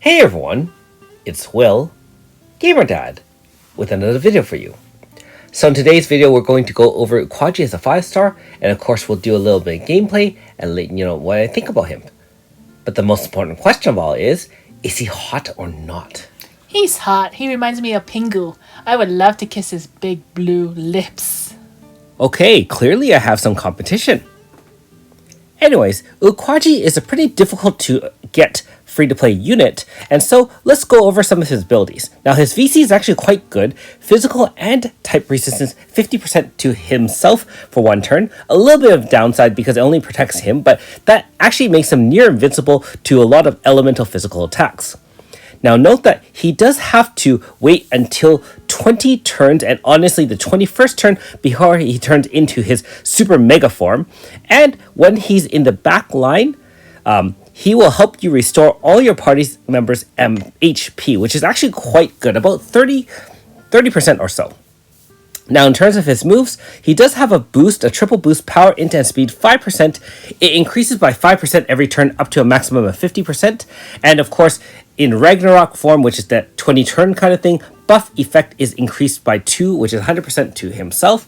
Hey everyone, it's Will, Gamer Dad, with another video for you. So in today's video, we're going to go over Kwaji as a 5-star, and of course we'll do a little bit of gameplay and let you know what I think about him. But the most important question of all is he hot or not? He's hot. He reminds me of Pingu. I would love to kiss his big blue lips. Okay, clearly I have some competition. Anyways, Uquaji is a pretty difficult to get free-to-play unit, and so let's go over some of his abilities. Now his VC is actually quite good, physical and type resistance 50% to himself for one turn, a little bit of downside because it only protects him, but that actually makes him near invincible to a lot of elemental physical attacks. Now note that he does have to wait until 20 turns, and honestly the 21st turn before he turns into his super mega form, and when he's in the back line, he will help you restore all your party's members' HP, which is actually quite good, about 30% or so. Now, in terms of his moves, he does have a triple boost, power, int, and speed 5%. It increases by 5% every turn up to a maximum of 50%. And of course, in Ragnarok form, which is that 20 turn kind of thing, buff effect is increased by 2, which is 100% to himself.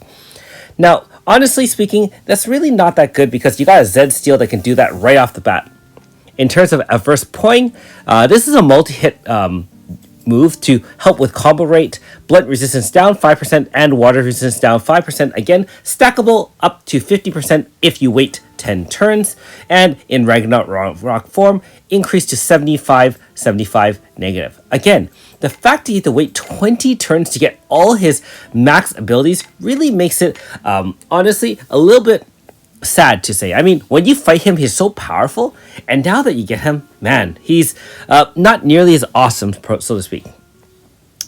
Now, honestly speaking, that's really not that good because you got a Zed Steel that can do that right off the bat. In terms of adverse poing, this is a multi-hit move to help with combo rate, blunt resistance down 5%, and water resistance down 5%. Again, stackable up to 50% if you wait 10 turns. And in Ragnarok form, increase to 75 negative. Again, the fact that you have to wait 20 turns to get all his max abilities really makes it, honestly, a little bit sad to say. I mean, when you fight him, he's so powerful, and now that you get him, man, he's not nearly as awesome, so to speak.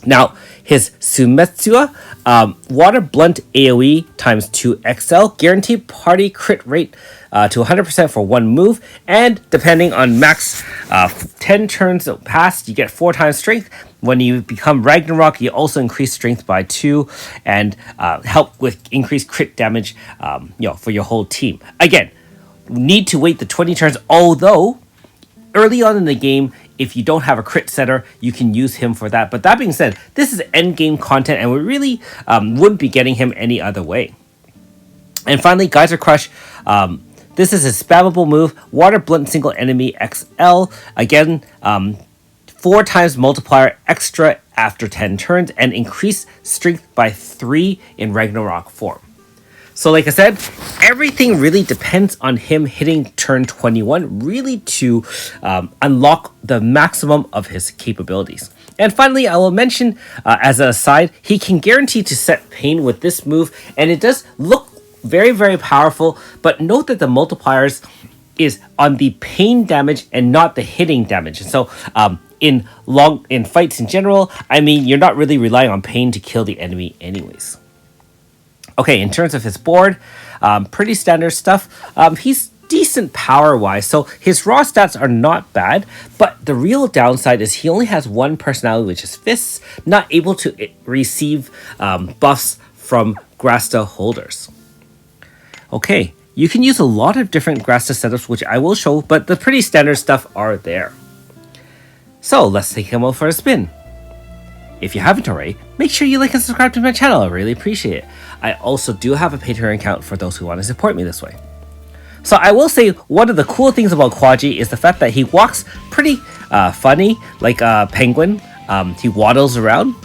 Now, his Sumetsua, water blunt AoE times 2XL, guaranteed party crit rate to 100% for one move, and depending on max 10 turns passed, you get 4 times strength. When you become Ragnarok, you also increase strength by 2 and help with increased crit damage for your whole team. Again, need to wait the 20 turns, although early on in the game, if you don't have a crit setter, you can use him for that. But that being said, this is end game content, and we really wouldn't be getting him any other way. And finally, Geyser Crush. This is a spammable move. Water Blunt Single Enemy XL. Again, 4 times multiplier extra after 10 turns, and increase strength by 3 in Ragnarok form. So like I said, everything really depends on him hitting turn 21 really to unlock the maximum of his capabilities. And finally, I will mention as an aside, he can guarantee to set pain with this move, and it does look very, very powerful, but note that the multipliers is on the pain damage and not the hitting damage. And so in fights in general, I mean, you're not really relying on pain to kill the enemy anyways. Okay, in terms of his board, pretty standard stuff. He's decent power-wise, so his raw stats are not bad, but the real downside is he only has one personality, which is Fists, not able to receive buffs from Grasta holders. Okay, you can use a lot of different Grasta setups, which I will show, but the pretty standard stuff are there. So let's take him out for a spin. If you haven't already, make sure you like and subscribe to my channel. I really appreciate it. I also do have a Patreon account for those who want to support me this way. So I will say one of the cool things about Kwaji is the fact that he walks pretty funny, like a penguin. He waddles around.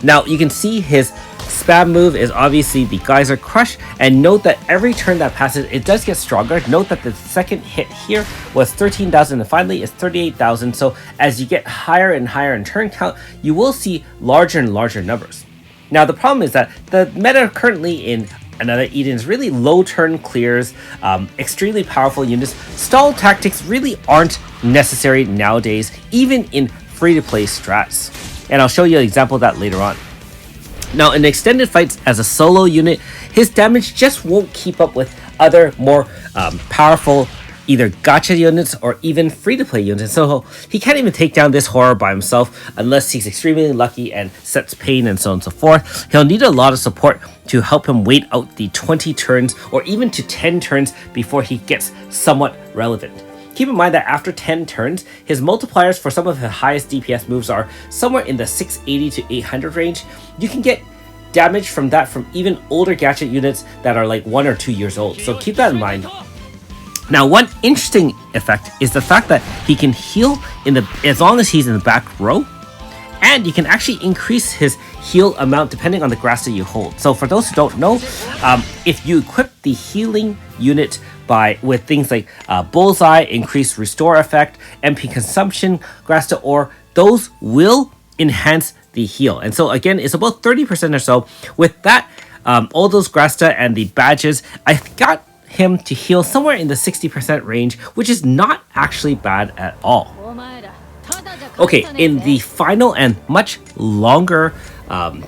Now you can see his spam move is obviously the Geyser Crush, and note that every turn that passes, it does get stronger. Note that the second hit here was 13,000 and finally it's 38,000. So as you get higher and higher in turn count, you will see larger and larger numbers. Now the problem is that the meta currently in Another Eden is really low turn clears, extremely powerful units. Stall tactics really aren't necessary nowadays, even in free-to-play strats. And I'll show you an example of that later on. Now, in extended fights as a solo unit, his damage just won't keep up with other more powerful either gacha units or even free-to-play units. So he can't even take down this horror by himself unless he's extremely lucky and sets pain and so on and so forth. He'll need a lot of support to help him wait out the 20 turns or even to 10 turns before he gets somewhat relevant. Keep in mind that after 10 turns, his multipliers for some of his highest DPS moves are somewhere in the 680 to 800 range. You can get damage from that from even older gadget units that are like 1 or 2 years old, so keep that in mind. Now, one interesting effect is the fact that he can heal as long as he's in the back row, and you can actually increase his heal amount depending on the grass that you hold. So for those who don't know, if you equip the healing unit with things like Bullseye, increased restore effect, MP consumption, grass to ore, those will enhance the heal. And so again, it's about 30% or so. With that, all those Grasta and the badges, I got him to heal somewhere in the 60% range, which is not actually bad at all. Okay, in the final and much longer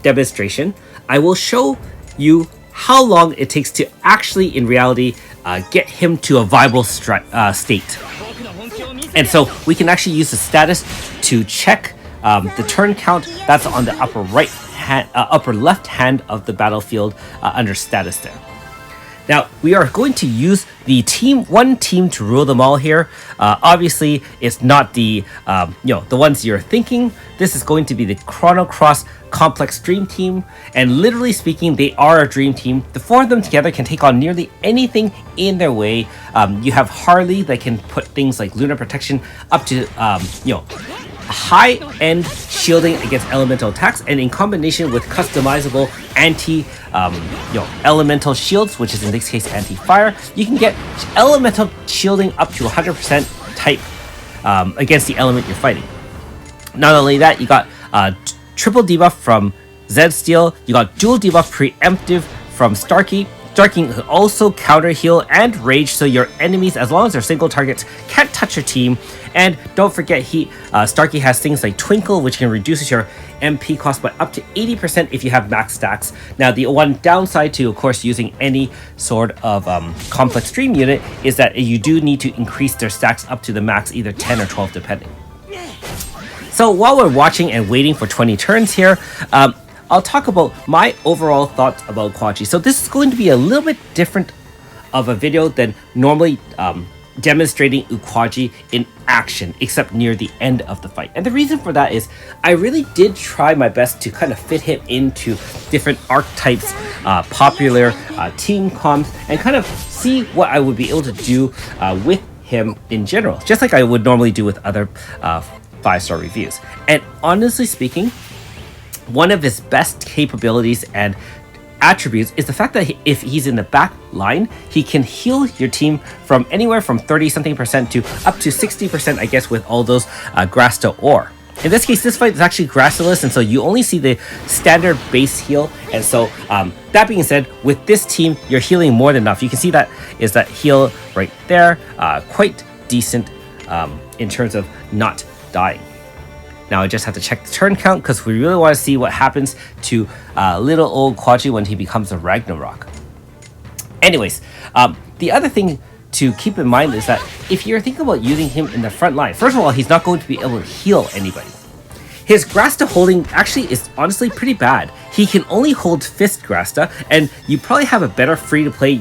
demonstration, I will show you how long it takes to actually, in reality, get him to a viable state. And so we can actually use the status to check the turn count that's on the upper left hand of the battlefield under status there. Now, we are going to use the one team to rule them all here. Obviously, it's not the ones you're thinking. This is going to be the Chrono Cross Complex Dream Team. And literally speaking, they are a dream team. The four of them together can take on nearly anything in their way. You have Harley that can put things like Lunar Protection up to, high-end shielding against elemental attacks, and in combination with customizable elemental shields, which is in this case anti-fire, you can get elemental shielding up to 100% type against the element you're fighting. Not only that, you got triple debuff from Zed Steel, you got dual debuff preemptive from Starkey. Starkey can also counter heal and rage, so your enemies, as long as they're single targets, can't touch your team. And don't forget, Starkey has things like Twinkle, which can reduce your MP cost by up to 80% if you have max stacks. Now, the one downside to, of course, using any sort of complex stream unit is that you do need to increase their stacks up to the max, either 10 or 12 depending. So while we're watching and waiting for 20 turns here, I'll talk about my overall thoughts about Kwaji. So this is going to be a little bit different of a video than normally demonstrating Uquaji in action, except near the end of the fight. And the reason for that is I really did try my best to kind of fit him into different archetypes, popular team comps, and kind of see what I would be able to do with him in general, just like I would normally do with other 5-star reviews. And honestly speaking, one of his best capabilities and attributes is the fact that if he's in the back line, he can heal your team from anywhere from 30-something% to up to 60%, I guess, with all those Grasta ore. In this case, this fight is actually Grassless, and so you only see the standard base heal. And so that being said, with this team, you're healing more than enough. You can see that is that heal right there, quite decent in terms of not dying. Now I just have to check the turn count because we really want to see what happens to little old Kwaji when he becomes a Ragnarok. Anyways, the other thing to keep in mind is that if you're thinking about using him in the front line, first of all, he's not going to be able to heal anybody. His Grasta holding actually is honestly pretty bad. He can only hold Fist Grasta, and you probably have a better free-to-play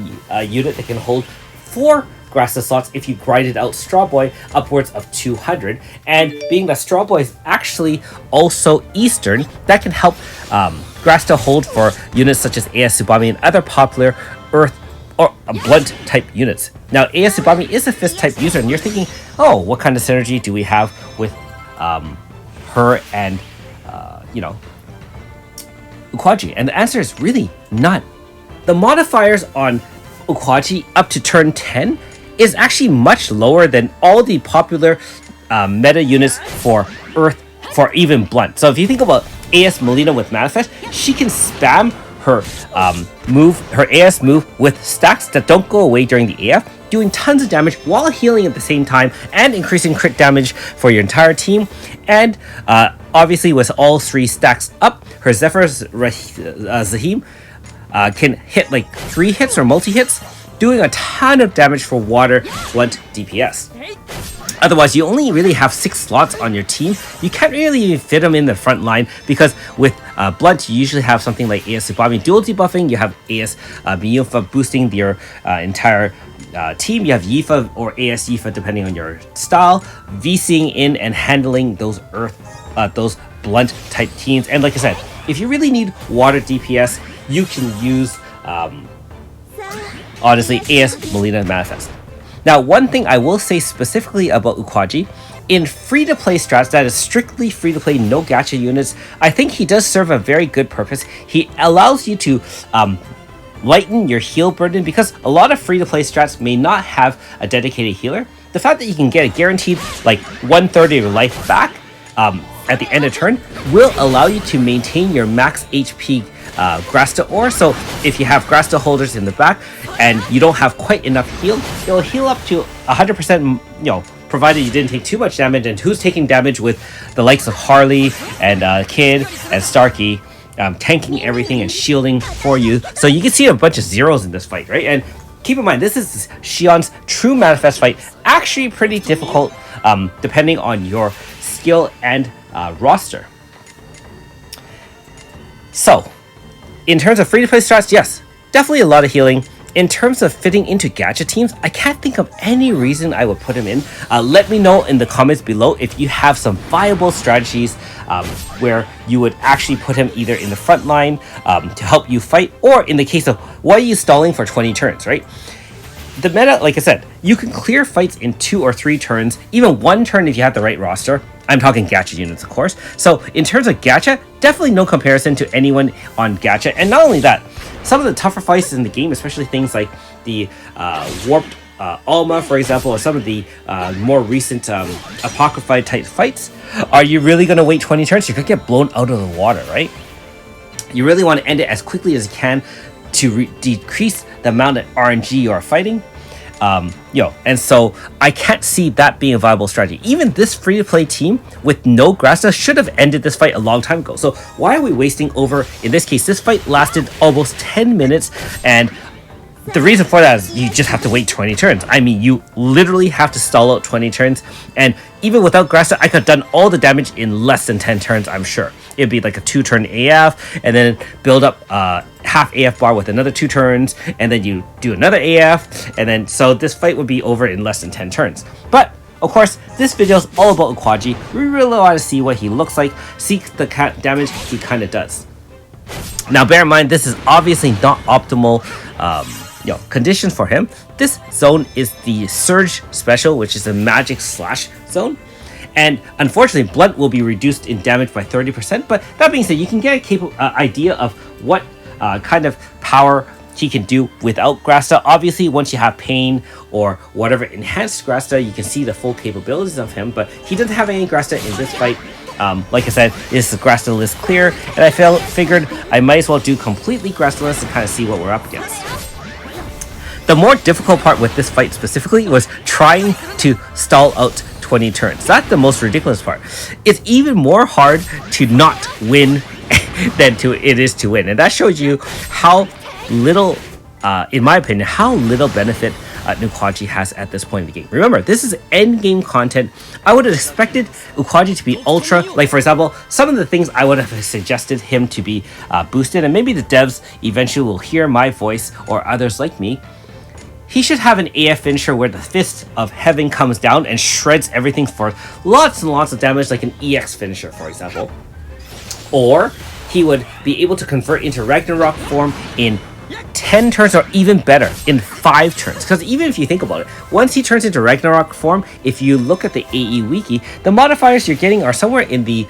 unit that can hold 4 Grasta slots if you grinded out Straw Boy upwards of 200. And being that Straw Boy is actually also Eastern, that can help Grasta hold for units such as AS Tsubami and other popular Earth or Blunt type units. Now, AS Tsubami is a Fist type user, and you're thinking, oh, what kind of synergy do we have with her and, Uquaji? And the answer is really none. The modifiers on Uquaji up to turn 10 is actually much lower than all the popular meta units for Earth, for even Blunt. So if you think about AS Melina with Manifest, she can spam her AS move with stacks that don't go away during the AF, doing tons of damage while healing at the same time and increasing crit damage for your entire team. And obviously with all 3 stacks up, her Zephyr's Zahim can hit like 3 hits or multi-hits, doing a ton of damage for water blunt DPS. Otherwise, you only really have 6 slots on your team. You can't really fit them in the front line because with Blunt, you usually have something like AS Tsubami dual debuffing, you have AS Miyufa boosting your entire team, you have Yifa or AS Yifa depending on your style, VCing in and handling those those blunt type teams. And like I said, if you really need water DPS, you can use honestly AS Melina Manifest. Now, one thing I will say specifically about Uquaji, in free-to-play strats that is strictly free-to-play, no gacha units, I think he does serve a very good purpose. He allows you to lighten your heal burden, because a lot of free-to-play strats may not have a dedicated healer. The fact that you can get a guaranteed like 1/3 of your life back at the end of turn will allow you to maintain your max HP Grasta ore. So if you have Grasta holders in the back and you don't have quite enough heal, it'll heal up to 100%, provided you didn't take too much damage. And who's taking damage with the likes of Harley and Kid and Starkey tanking everything and shielding for you. So you can see a bunch of zeros in this fight, right? And keep in mind, this is Shion's true manifest fight. Actually pretty difficult depending on your skill and roster. So, in terms of free-to-play strats, yes, definitely a lot of healing. In terms of fitting into gacha teams, I can't think of any reason I would put him in. Let me know in the comments below if you have some viable strategies where you would actually put him either in the front line to help you fight, or in the case of why are you stalling for 20 turns, right? The meta, like I said, you can clear fights in 2 or 3 turns, even 1 turn if you have the right roster. I'm talking gacha units, of course. So in terms of gacha, definitely no comparison to anyone on gacha. And not only that, some of the tougher fights in the game, especially things like the warped Alma, for example, or some of the more recent Apocryphi type fights, are you really going to wait 20 turns? You're going to get blown out of the water, right? You really want to end it as quickly as you can to decrease the amount of RNG you are fighting. And so I can't see that being a viable strategy. Even this free-to-play team with no Grasta should have ended this fight a long time ago. So why are we wasting over, in this case, this fight lasted almost 10 minutes, and the reason for that is you just have to wait 20 turns. I mean, you literally have to stall out 20 turns, and even without Grasta, I could have done all the damage in less than 10 turns, I'm sure. It'd be like a 2-turn AF, and then build up half AF bar with another 2 turns, and then you do another AF, and then so this fight would be over in less than 10 turns. But of course, this video is all about Uquaji. We really want to see what he looks like, see the damage he kind of does. Now, bear in mind, this is obviously not optimal conditions for him. This zone is the Surge special, which is a magic slash zone. And unfortunately, Blunt will be reduced in damage by 30%. But that being said, you can get a idea of what kind of power he can do without Grasta. Obviously, once you have Pain or whatever enhanced Grasta, you can see the full capabilities of him. But he doesn't have any Grasta in this fight. Like I said, this is Grasta list clear. And I figured I might as well do completely Grasta list and kind of see what we're up against. The more difficult part with this fight specifically was trying to stall out 20 turns. That's the most ridiculous part. It's even more hard to not win than it is to win. And that shows you how little, in my opinion, how little benefit Uquaji has at this point in the game. Remember, this is end game content. I would have expected Uquaji to be ultra, like for example, some of the things I would have suggested him to be boosted, and maybe the devs eventually will hear my voice or others like me. He should have an AF finisher where the Fist of Heaven comes down and shreds everything for lots and lots of damage, like an EX finisher, for example. Or he would be able to convert into Ragnarok form in 10 turns, or even better, in 5 turns. Because even if you think about it, once he turns into Ragnarok form, if you look at the AE wiki, the modifiers you're getting are somewhere in the,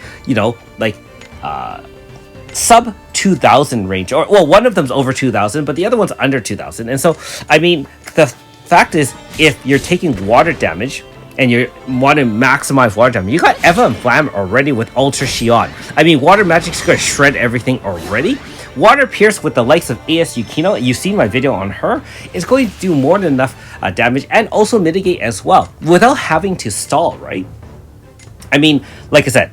sub 2000 range, or well, one of them's over 2000, but the other one's under 2000. And so, I mean, the fact is, if you're taking water damage and you want to maximize water damage, you got Eva and Flam already with Ultra Shion. I mean, water magic's going to shred everything already. Water Pierce with the likes of AS Yukino, you've seen my video on her, is going to do more than enough damage and also mitigate as well without having to stall, right? I mean, like I said,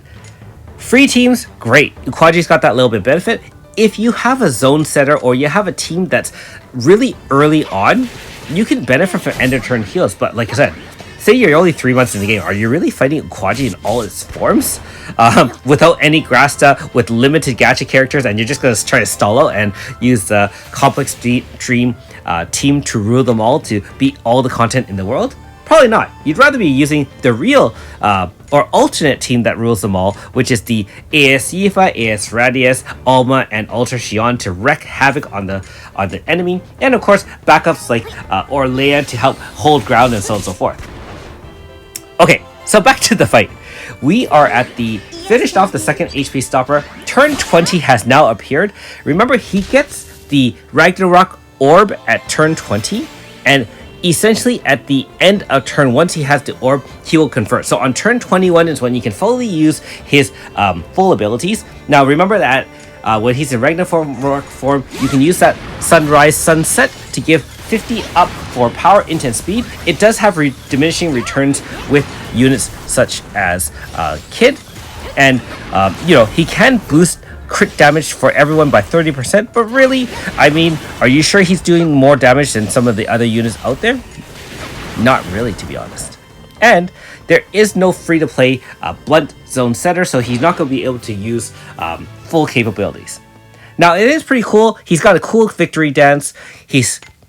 free teams, great. Kwaji's got that little bit of benefit. If you have a zone setter or you have a team that's really early on, you can benefit from end of turn heals. But like I said, say you're only 3 months in the game, are you really fighting Kwaji in all its forms? Without any Grasta, with limited gacha characters, and you're just going to try to stall out and use the Complex Dream team to rule them all to beat all the content in the world? Probably not. You'd rather be using the real or alternate team that rules them all, which is the AS Yifa, AS Radius, Alma, and Ultra Xion to wreak havoc on the enemy, and of course backups like Orlea to help hold ground and so on and so forth. Okay, so back to the fight. We are at the finished off the second HP stopper. Turn 20 has now appeared. Remember, he gets the Ragnarok orb at turn 20, and essentially at the end of turn, once he has the orb, he will convert. So on turn 21 is when you can fully use his full abilities. Now remember that when he's in Ragnarok form, you can use that Sunrise Sunset to give 50 up for power, int, and speed. It does have diminishing returns with units such as Kid, and he can boost crit damage for everyone by 30%, but really, I mean, are you sure he's doing more damage than some of the other units out there? Not really, to be honest. And there is no free-to-play blunt zone setter, so he's not going to be able to use full capabilities. Now, it is pretty cool. He's got a cool victory dance. He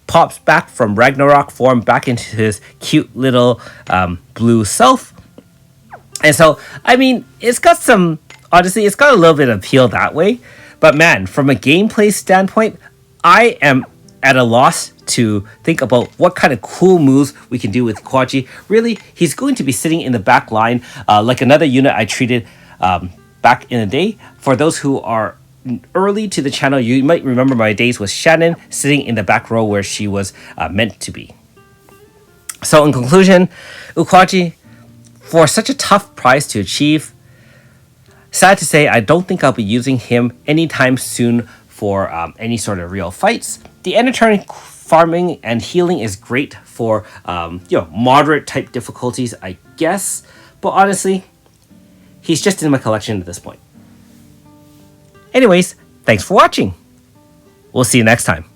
pops back from Ragnarok form back into his cute little blue self. And so, I mean, honestly, it's got a little bit of appeal that way. But man, from a gameplay standpoint, I am at a loss to think about what kind of cool moves we can do with Kwaji. Really, he's going to be sitting in the back line like another unit I treated back in the day. For those who are early to the channel, you might remember my days with Shannon sitting in the back row where she was meant to be. So in conclusion, Uquaji, for such a tough prize to achieve, sad to say, I don't think I'll be using him anytime soon for any sort of real fights. The end of turn farming and healing is great for moderate type difficulties, I guess. But honestly, he's just in my collection at this point. Anyways, thanks for watching. We'll see you next time.